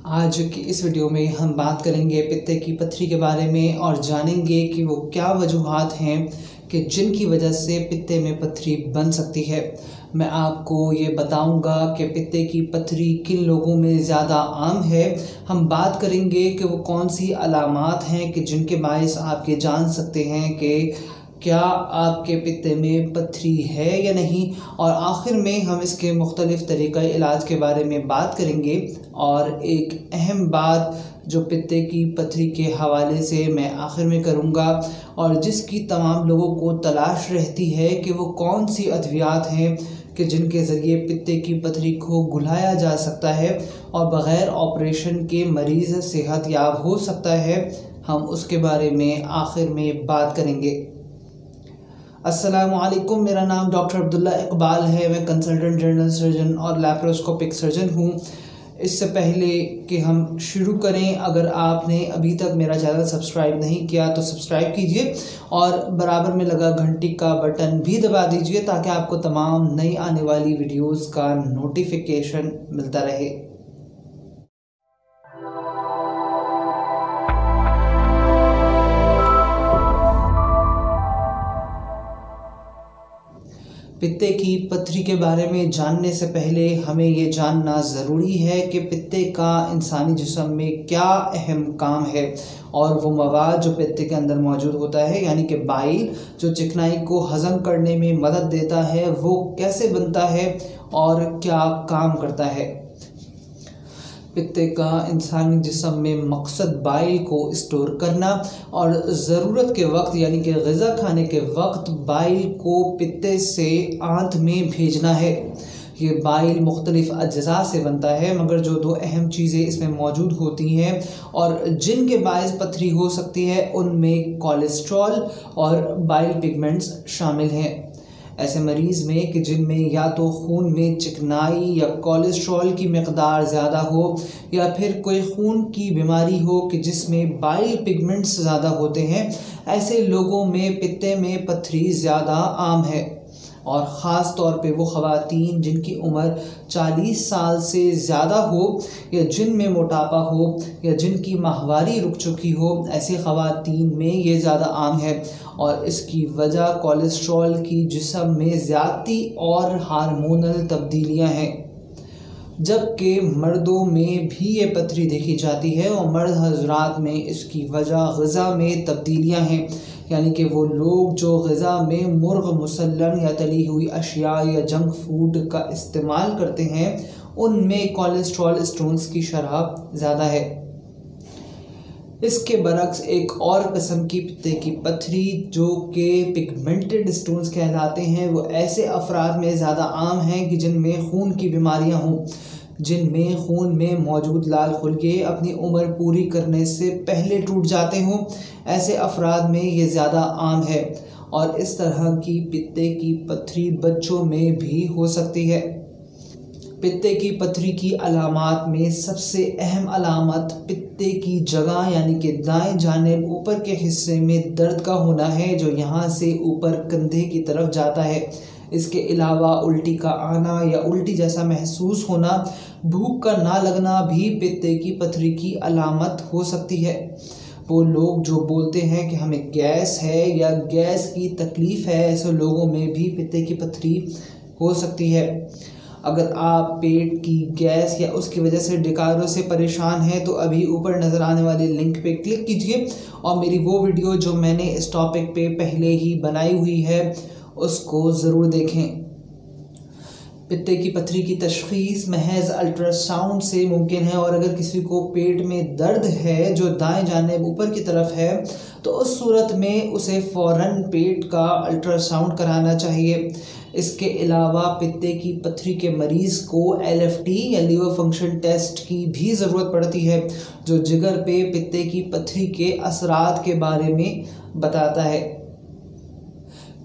आज की इस वीडियो में हम बात करेंगे पित्ते की पथरी के बारे में और जानेंगे कि वो क्या वजूहात हैं कि जिनकी वजह से पित्ते में पथरी बन सकती है। मैं आपको ये बताऊंगा कि पित्ते की पथरी किन लोगों में ज़्यादा आम है। हम बात करेंगे कि वो कौन सी अलामात हैं कि जिनके बायस आप ये जान सकते हैं कि क्या आपके पित्ते में पथरी है या नहीं, और आखिर में हम इसके मुख्तलिफ़ तरीक़ा इलाज के बारे में बात करेंगे। और एक अहम बात जो पित्ते की पथरी के हवाले से मैं आखिर में करूँगा और जिसकी तमाम लोगों को तलाश रहती है कि वो कौन सी अद्वियात हैं कि जिनके ज़रिए पित्ते की पथरी को घुलाया जा सकता है और बग़ैर ऑपरेशन के मरीज़ सेहत याब हो सकता है, हम उसके बारे में आखिर में बात करेंगे। अस्सलामुअलैकुम, मेरा नाम डॉक्टर अब्दुल्ला इकबाल है। मैं कंसल्टेंट जनरल सर्जन और लैप्रोस्कोपिक सर्जन हूँ। इससे पहले कि हम शुरू करें, अगर आपने अभी तक मेरा चैनल सब्सक्राइब नहीं किया तो सब्सक्राइब कीजिए और बराबर में लगा घंटी का बटन भी दबा दीजिए ताकि आपको तमाम नई आने वाली वीडियोस का नोटिफिकेशन मिलता रहे। पित्ते की पथरी के बारे में जानने से पहले हमें ये जानना ज़रूरी है कि पित्ते का इंसानी जिस्म में क्या अहम काम है और वो मवाद जो पित्ते के अंदर मौजूद होता है, यानी कि बाइल जो चिकनाई को हज़म करने में मदद देता है, वो कैसे बनता है और क्या काम करता है। पित्ते का इंसानी जिस्म में मकसद बाइल को स्टोर करना और ज़रूरत के वक्त यानी कि ग़िज़ा खाने के वक्त बाइल को पित्ते से आंत में भेजना है। ये बाइल मुख्तलिफ़ अज्ज़ा से बनता है, मगर जो दो अहम चीज़ें इसमें मौजूद होती हैं और जिनके बायस पथरी हो सकती है उनमें कोलेस्ट्रॉल और बाइल पिगमेंट्स शामिल हैं। ऐसे मरीज़ में कि जिनमें या तो खून में चिकनाई या कोलेस्ट्रॉल की मकदार ज़्यादा हो या फिर कोई खून की बीमारी हो कि जिसमें बाइल पिगमेंट्स ज़्यादा होते हैं, ऐसे लोगों में पित्ते में पथरी ज़्यादा आम है। और ख़ास तौर पे वो ख़वातीन जिनकी उम्र 40 साल से ज़्यादा हो या जिनमें मोटापा हो या जिनकी माहवारी रुक चुकी हो, ऐसे ख़वातीन में ये ज़्यादा आम है। और इसकी वजह कोलेस्ट्रॉल की जिस्म में ज़्यादती और हार्मोनल तब्दीलियां हैं, जबकि मर्दों में भी ये पथरी देखी जाती है और मर्द हज़रात में इसकी वजह ग़िज़ा में तब्दीलियां हैं, यानी कि वो लोग जो ग़िज़ा में मुर्ग़ मुसल्लन या तली हुई अशिया या जंक फूड का इस्तेमाल करते हैं, उनमें कोलेस्ट्रॉल स्टोन्स की शरह ज़्यादा है। इसके बरक्स एक और किस्म की पित्ते की पथरी जो कि पिगमेंटेड स्टोन्स कहलाते हैं, वो ऐसे अफराद में ज़्यादा आम हैं कि जिनमें खून की बीमारियां हों, जिनमें खून में मौजूद लाल खुलके अपनी उम्र पूरी करने से पहले टूट जाते हों। ऐसे अफराद में ये ज़्यादा आम है और इस तरह की पित्ते की पथरी बच्चों में भी हो सकती है। पित्ते की पथरी की अलामात में सबसे अहम अलामत पित्ते की जगह यानी कि दाएं जानिब ऊपर के हिस्से में दर्द का होना है, जो यहाँ से ऊपर कंधे की तरफ जाता है। इसके अलावा उल्टी का आना या उल्टी जैसा महसूस होना, भूख का ना लगना भी पित्ते की पथरी की अलामत हो सकती है। वो लोग जो बोलते हैं कि हमें गैस है या गैस की तकलीफ़ है, ऐसे लोगों में भी पित्ते की पथरी हो सकती है। अगर आप पेट की गैस या उसकी वजह से डकारों से परेशान हैं तो अभी ऊपर नज़र आने वाले लिंक पे क्लिक कीजिए और मेरी वो वीडियो जो मैंने इस टॉपिक पे पहले ही बनाई हुई है उसको ज़रूर देखें। पित्ते की पथरी की तशख़ीस महज अल्ट्रासाउंड से मुमकिन है और अगर किसी को पेट में दर्द है जो दाएं जानिब ऊपर की तरफ है तो उस सूरत में उसे फ़ौरन पेट का अल्ट्रासाउंड कराना चाहिए। इसके अलावा पित्ते की पथरी के मरीज़ को LFT या लीवर फंक्शन टेस्ट की भी ज़रूरत पड़ती है, जो जिगर पे पित्ते की पथरी के असरात के बारे में बताता है।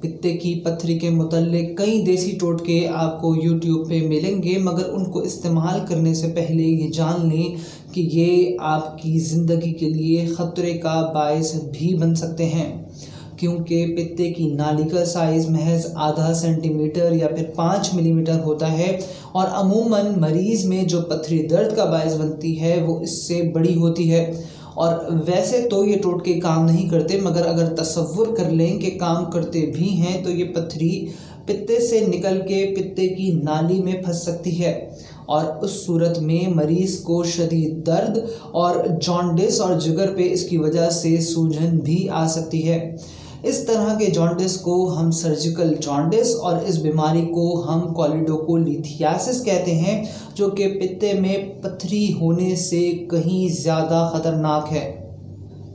पित्ते की पथरी के मुतल्लिक कई देसी टोटके आपको YouTube पे मिलेंगे, मगर उनको इस्तेमाल करने से पहले ये जान लें कि ये आपकी ज़िंदगी के लिए ख़तरे का बायस भी बन सकते हैं। क्योंकि पित्ते की नाली का साइज़ महज आधा सेंटीमीटर या फिर 5 मिलीमीटर होता है और अमूमन मरीज़ में जो पथरी दर्द का बायस बनती है वो इससे बड़ी होती है। और वैसे तो ये टोटके काम नहीं करते, मगर अगर तसव्वुर कर लें कि काम करते भी हैं तो ये पथरी पित्ते से निकल के पित्ते की नाली में फंस सकती है और उस सूरत में मरीज़ को शदीद दर्द और जॉन्डिस और जिगर पे इसकी वजह से सूजन भी आ सकती है। इस तरह के जॉन्डिस को हम सर्जिकल जॉन्डिस और इस बीमारी को हम कॉलिडोकोलिथियासिस कहते हैं, जो कि पित्ते में पथरी होने से कहीं ज़्यादा ख़तरनाक है।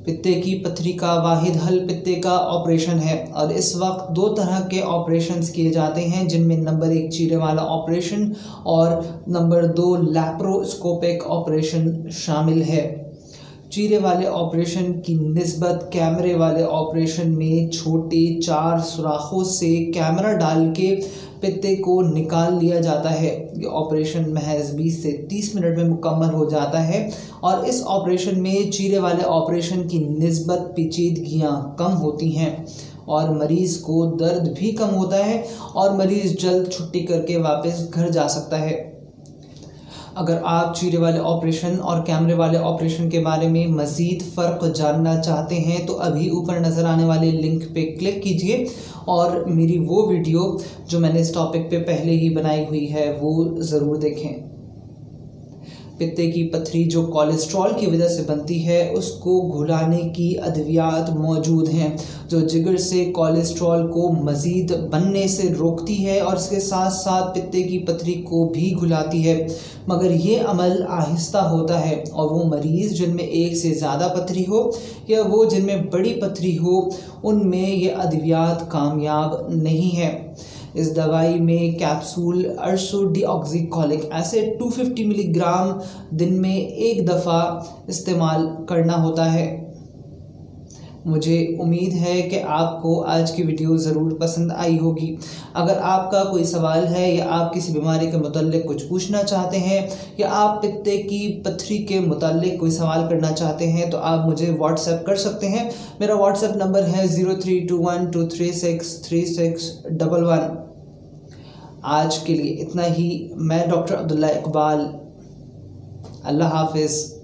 पित्ते की पथरी का वाहिद हल पित्ते का ऑपरेशन है और इस वक्त 2 तरह के ऑपरेशंस किए जाते हैं, जिनमें नंबर 1 चीरे वाला ऑपरेशन और नंबर 2 लैप्रोस्कोपिक ऑपरेशन शामिल है। चीरे वाले ऑपरेशन की निस्बत कैमरे वाले ऑपरेशन में छोटे 4 सुराखों से कैमरा डाल के पित्ते को निकाल लिया जाता है। ये ऑपरेशन महज 20 से 30 मिनट में मुकम्मल हो जाता है और इस ऑपरेशन में चीरे वाले ऑपरेशन की निस्बत पेचीदगियाँ कम होती हैं और मरीज़ को दर्द भी कम होता है और मरीज़ जल्द छुट्टी करके वापस घर जा सकता है। अगर आप चीरे वाले ऑपरेशन और कैमरे वाले ऑपरेशन के बारे में मज़ीद फ़र्क जानना चाहते हैं तो अभी ऊपर नज़र आने वाले लिंक पे क्लिक कीजिए और मेरी वो वीडियो जो मैंने इस टॉपिक पे पहले ही बनाई हुई है वो ज़रूर देखें। पित्ते की पथरी जो कोलेस्ट्रॉल की वजह से बनती है उसको घुलाने की अद्वियात मौजूद हैं जो जिगर से कोलेस्ट्रॉल को मज़ीद बनने से रोकती है और इसके साथ साथ पित्ते की पथरी को भी घुलाती है, मगर ये अमल आहिस्ता होता है और वो मरीज़ जिनमें एक से ज़्यादा पथरी हो या वो जिनमें बड़ी पथरी हो उनमें ये अद्वियात कामयाब नहीं है। इस दवाई में कैप्सूल अर्सोडिऑक्सीकोलिक एसिड 250 मिलीग्राम दिन में एक दफ़ा इस्तेमाल करना होता है। मुझे उम्मीद है कि आपको आज की वीडियो ज़रूर पसंद आई होगी। अगर आपका कोई सवाल है या आप किसी बीमारी के मुताल्लिक़ कुछ पूछना चाहते हैं या आप पित्ते की पथरी के मुताल्लिक़ कोई सवाल करना चाहते हैं तो आप मुझे व्हाट्सएप कर सकते हैं। मेरा व्हाट्सएप नंबर है 032123636111। आज के लिए इतना ही। मैं डॉक्टर अब्दुल्ला इकबाल। अल्लाह हाफ़िज़।